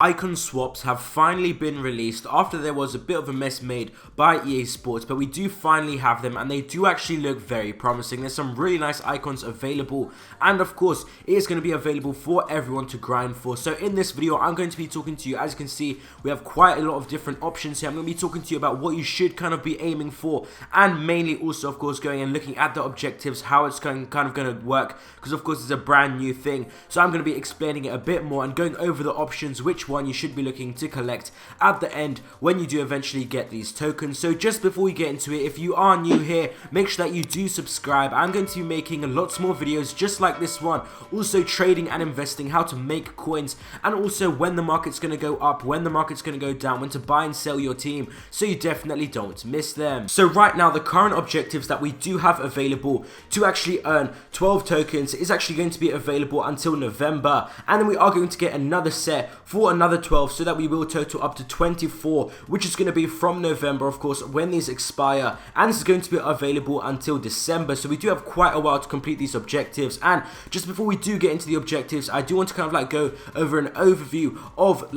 Icon swaps have finally been released after there was a bit of a mess made by EA Sports, but we do finally have them and they do actually look very promising. There's some really nice icons available, and of course it is going to be available for everyone to grind for. So in this video I'm going to be talking to you. As you can see, we have quite a lot of different options here. I'm going to be talking to you about what you should kind of be aiming for, and mainly also of course going and looking at the objectives, how it's going to work, because of course it's a brand new thing. So I'm going to be explaining it a bit more and going over the options, which one you should be looking to collect at the end when you do eventually get these tokens. So just before we get into it, if you are new here, make sure that you do subscribe. I'm going to be making lots more videos just like this one, also trading and investing, how to make coins, and also when the market's going to go up, when the market's going to go down, when to buy and sell your team, so you definitely don't miss them. So right now the current objectives that we do have available to actually earn 12 tokens is actually going to be available until November, and then we are going to get another set for another 12, so that we will total up to 24, which is going to be from November, of course, when these expire, and this is going to be available until December. So we do have quite a while to complete these objectives. And just before we do get into the objectives, I do want to kind of like go over an overview of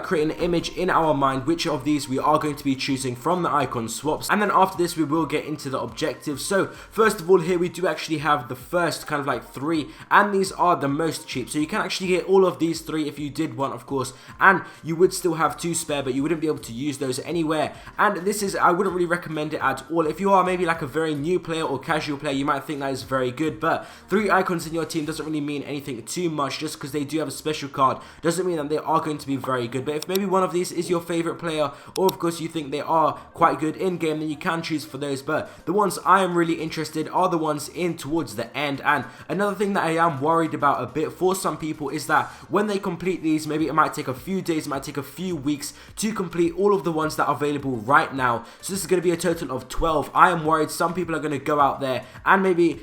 creating an image in our mind, which of these we are going to be choosing from the icon swaps, and then after this we will get into the objectives. So first of all, here we do actually have the first kind of like 3, and these are the most cheap, so you can actually get all of these 3 if you did want, of course, and you would still have 2 spare, but you wouldn't be able to use those anywhere. And this is, I wouldn't really recommend it at all. If you are maybe like a very new player or casual player, you might think that is very good, but 3 icons in your team doesn't really mean anything too much. Just because they do have a special card doesn't mean that they are going to be very good. But if maybe one of these is your favorite player, or of course you think they are quite good in game, then you can choose for those. But the ones I am really interested are the ones in towards the end. And another thing that I am worried about a bit for some people is that when they complete these, maybe it might take a few days, it might take a few weeks to complete all of the ones that are available right now. So this is going to be a total of 12. I am worried some people are going to go out there and maybe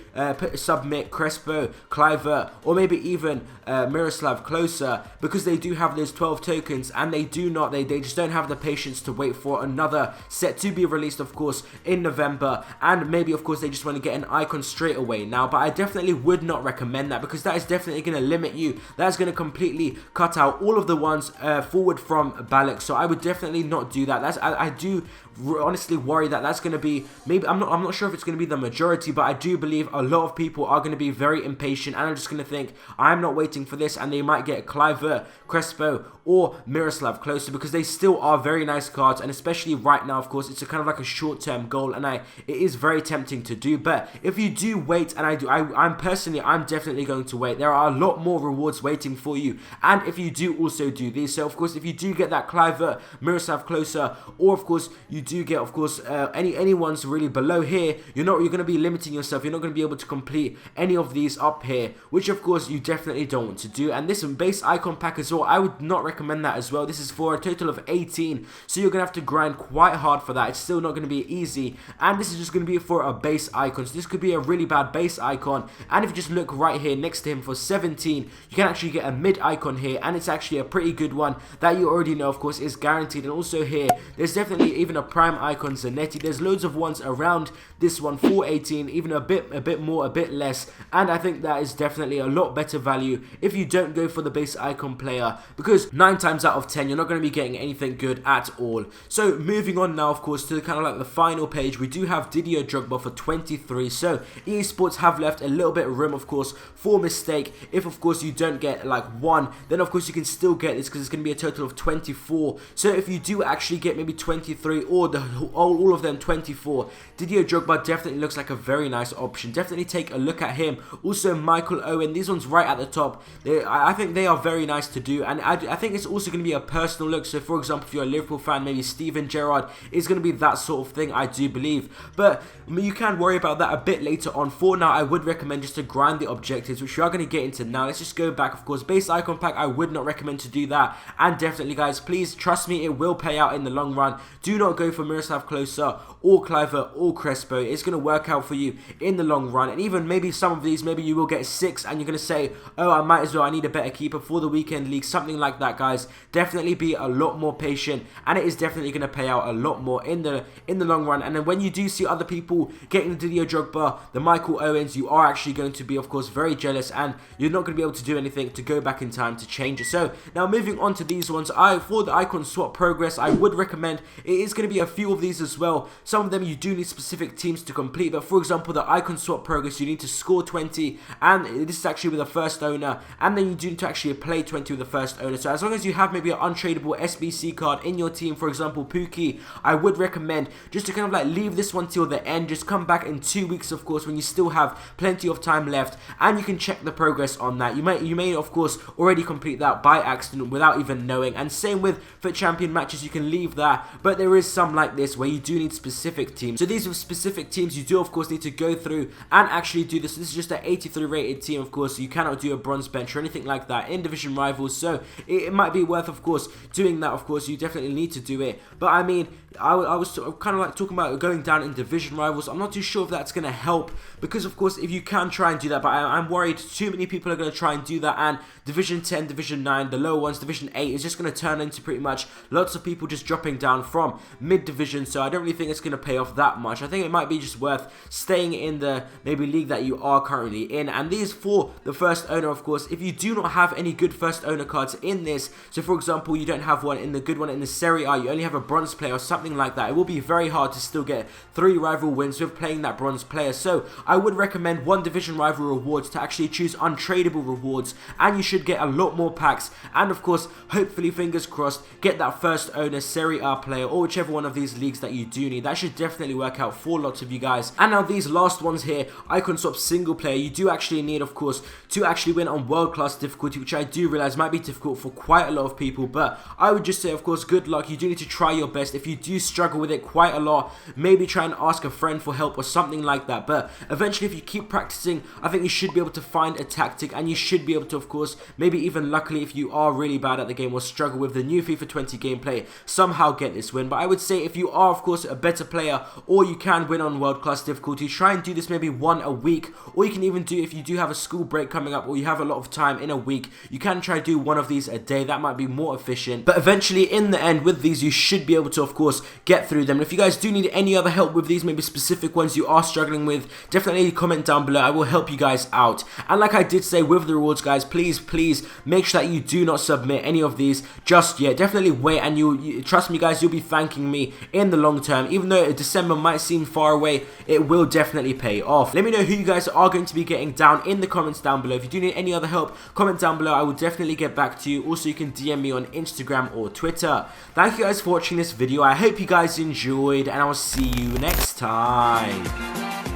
submit Crespo, Cliver, or maybe even Miroslav Klose, because they do have those 12 tokens, and they just don't have the patience to wait for another set to be released, of course, in November, and maybe of course they just want to get an icon straight away now. But I definitely would not recommend that, because that is definitely going to limit you. That is going to completely cut out all of the ones forward from Balak. So I would definitely not do that. I do honestly worry that that's going to be, maybe I'm not sure if it's going to be the majority, but I do believe a lot of people are going to be very impatient and are just going to think, I'm not waiting for this, and they might get Cliver, Crespo, or Miroslav Klose, because they still are very nice cards, and especially right now, of course, it's a kind of like a short-term goal, and it is very tempting to do. But if you do wait, and I'm definitely going to wait, there are a lot more rewards waiting for you. And if you do also do these, so of course if you do get that Cliver, Miroslav Klose, or of course you do get, of course, any ones really below here, you're going to be limiting yourself. You're not going to be able to complete any of these up here, which of course you definitely don't want to do. And this base icon pack as well, I would not recommend that as well. This is for a total of 18, so you're going to have to grind quite hard for that. It's still not going to be easy, and this is just going to be for a base icon, so this could be a really bad base icon. And if you just look right here next to him for 17, you can actually get a mid icon here, and it's actually a pretty good one that you already know, of course, is guaranteed. And also here, there's definitely even a prime icon Zanetti. There's loads of ones around this one for 18, even a bit more, a bit less, and I think that is definitely a lot better value if you don't go for the base icon player, because 9 times out of 10 you're not going to be getting anything good at all. So moving on now, of course, to kind of like the final page, we do have Didier Drogba for 23. So EA Sports have left a little bit of room, of course, for mistake. If of course you don't get like 1, then of course you can still get this, because it's going to be a total of 24. So if you do actually get maybe 23, or all of them 24, Didier Drogba definitely looks like a very nice option. Definitely take a look at him. Also Michael Owen, these ones right at the top, I think they are very nice to do, and I think it's also going to be a personal look. So for example, if you're a Liverpool fan, maybe Steven Gerrard is going to be that sort of thing, I do believe. But you can worry about that a bit later on. For now, I would recommend just to grind the objectives, which we are going to get into now. Let's just go back. Of course, base icon pack, I would not recommend to do that, and definitely guys, please trust me, it will pay out in the long run. Do not go for Miroslav Klose or Cliver or Crespo. It's going to work out for you in the long run. And even maybe some of these, maybe you will get 6 and you're going to say, oh, I might as well, I need a better keeper for the weekend league, something like that, guys. Definitely be a lot more patient, and it is definitely going to pay out a lot more in the long run. And then when you do see other people getting the Didier Drogba, the Michael Owens, you are actually going to be, of course, very jealous, and you're not going to be able to do anything to go back in time to change it. So now moving moving on to these ones, for the icon swap progress, I would recommend, it is going to be a few of these as well. Some of them you do need specific teams to complete, but for example, the icon swap progress, you need to score 20, and this is actually with the first owner, and then you do need to actually play 20 with the first owner. So as long as you have maybe an untradeable SBC card in your team, for example, Pookie, I would recommend just to kind of like leave this one till the end. Just come back in 2 weeks, of course, when you still have plenty of time left, and you can check the progress on that. You may of course already complete that by accident without even knowing, and same with for champion matches, you can leave that, but there is some like this where you do need specific teams. So these are specific teams you do of course need to go through and actually do this. This is just an 83 rated team, of course, so you cannot do a bronze bench or anything like that in division rivals, so it might be worth of course doing that. Of course you definitely need to do it, but I mean, I was kind of like talking about going down in division rivals. I'm not too sure if that's going to help, because of course if you can try and do that, but I'm worried too many people are going to try and do that, and division 10, division 9, the lower ones, division 8 is just going to turn into pretty much lots of people just dropping down from mid division. So I don't really think it's going to pay off that much. I think it might be just worth staying in the maybe league that you are currently in. And these for the first owner, of course, if you do not have any good first owner cards in this, so for example you don't have one in the good one in the Serie A, you only have a bronze player or something like that, it will be very hard to still get 3 rival wins with playing that bronze player. So I would recommend 1 division rival rewards to actually choose untradeable rewards, and you should get a lot more packs, and of course hopefully, fingers crossed, get that first owner Serie A player or whichever one of these leagues that you do need. That should definitely work out for lots of you guys. And now these last ones here, icon swap single player, you do actually need of course to actually win on world class difficulty, which I do realize might be difficult for quite a lot of people, but I would just say of course good luck. You do need to try your best. If you do struggle with it quite a lot, maybe try and ask a friend for help or something like that, but eventually if you keep practicing, I think you should be able to find a tactic, and you should be able to of course, maybe even luckily if you are really bad at the game or struggle with the new FIFA 20 gameplay, somehow get this win. But I would say if you are of course a better player, or you can win on world class difficulty, try and do this maybe 1 a week, or you can even do, if you do have a school break coming up or you have a lot of time in a week, you can try do 1 of these a day. That might be more efficient, but eventually in the end with these you should be able to of course get through them. And if you guys do need any other help with these, maybe specific ones you are struggling with, definitely comment down below. I will help you guys out. And like I did say with the rewards guys, please make sure that you do not submit any of these just yet. Definitely wait, and you trust me guys, you'll be thanking me in the long term. Even though December might seem far away, it will definitely pay off. Let me know who you guys are going to be getting down in the comments down below. If you do need any other help, comment down below. I will definitely get back to you. Also you can DM me on Instagram or Twitter. Thank you guys for watching this video. I hope you guys enjoyed, and I will see you next time.